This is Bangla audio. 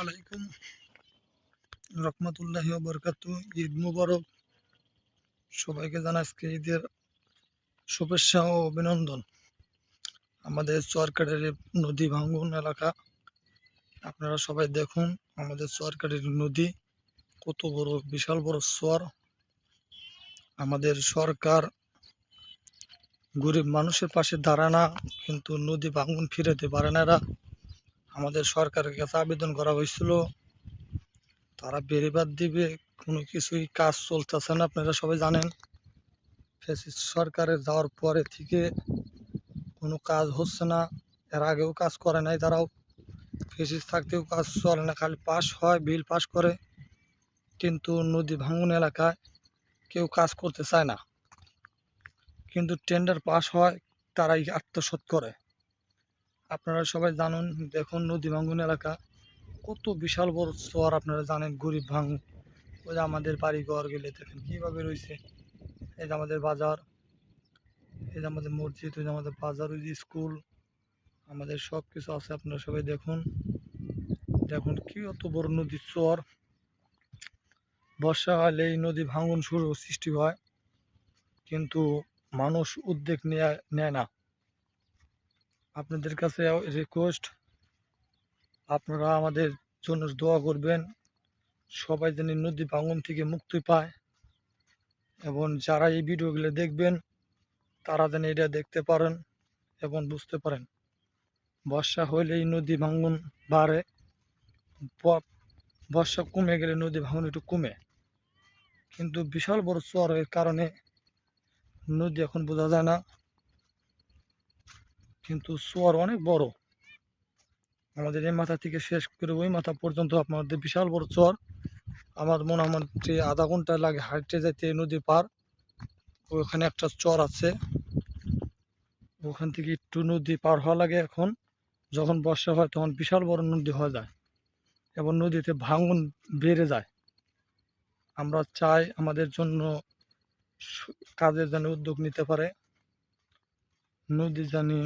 আলাইকুম রহমতুল্লাহি ওয়া বারাকাতুহু। ঈদ মুবারক। সবাইকে জানাই আজকে ঈদের শুভেচ্ছা ও অভিনন্দন। আমাদের চরকাটের নদী ভাঙ্গন এলাকা, আপনারা সবাই দেখুন আমাদের চরকাটের নদী কত বড়, বিশাল বড় চর। আমাদের সরকার গরিব মানুষের পাশে দাঁড়ায় না, কিন্তু নদী ভাঙ্গন ফিরাতে পারে না এরা। আমাদের সরকারের কাছে আবেদন করা হয়েছিল, তারা বেড়িবাঁধ দিবে, কোনো কিছুই কাজ চলতেছে না। আপনারা সবাই জানেন ফ্যাসিস্ট সরকারের যাওয়ার পরে থেকে কোনো কাজ হচ্ছে না। এর আগেও কাজ করে নাই, তারাও ফ্যাসিস্ট থাকতেও কাজ চলে না, খালি পাস হয়, বিল পাস করে, কিন্তু নদী ভাঙ্গন এলাকায় কেউ কাজ করতে চায় না। কিন্তু টেন্ডার পাস হয়, তারাই আত্মসাৎ করে। আপনারা সবাই জানুন, দেখুন নদী ভাঙ্গন এলাকা কত বিশাল বড় চর। আপনারা জানেন গরিব ভাঙ, ওই যে আমাদের বাড়ি ঘর গেলে দেখেন কীভাবে রয়েছে। এই যে আমাদের বাজার, এই যে আমাদের মসজিদ, ওই যে আমাদের বাজার, ওই যে স্কুল, আমাদের সব কিছু আছে। আপনারা সবাই দেখুন, দেখুন কি অত বড় নদীর চর। বর্ষাকালে এই নদী ভাঙন সৃষ্টি হয়, কিন্তু মানুষ উদ্যোগ নেয় না। আপনাদের কাছে রিকোয়েস্ট, আপনারা আমাদের জন্য দোয়া করবেন, সবাই যেন নদী ভাঙন থেকে মুক্তি পায়, এবং যারা এই ভিডিওগুলো দেখবেন তারা যেন এটা দেখতে পারেন এবং বুঝতে পারেন। বর্ষা হলে এই নদী ভাঙন বাড়ে, বর্ষা কমে গেলে নদী ভাঙন একটু কমে, কিন্তু বিশাল বড় চরের কারণে নদী এখন বোঝা যায় না, কিন্তু চর অনেক বড়। আমাদের এই মাথা থেকে শেষ করে ওই মাথা পর্যন্ত আপনাদের বিশাল বড় চর। আমার মোটামুটি আধা ঘন্টা লাগে হাঁটতে যেতে নদী পার। ওখানে একটা চর আছে, ওখান থেকে একটু নদী পার হওয়া লাগে। এখন যখন বর্ষা হয় তখন বিশাল বড় নদী হয়ে যায় এবং নদীতে ভাঙন বেড়ে যায়। আমরা চাই আমাদের জন্য কাজের যেন উদ্যোগ নিতে পারে, নদী জানি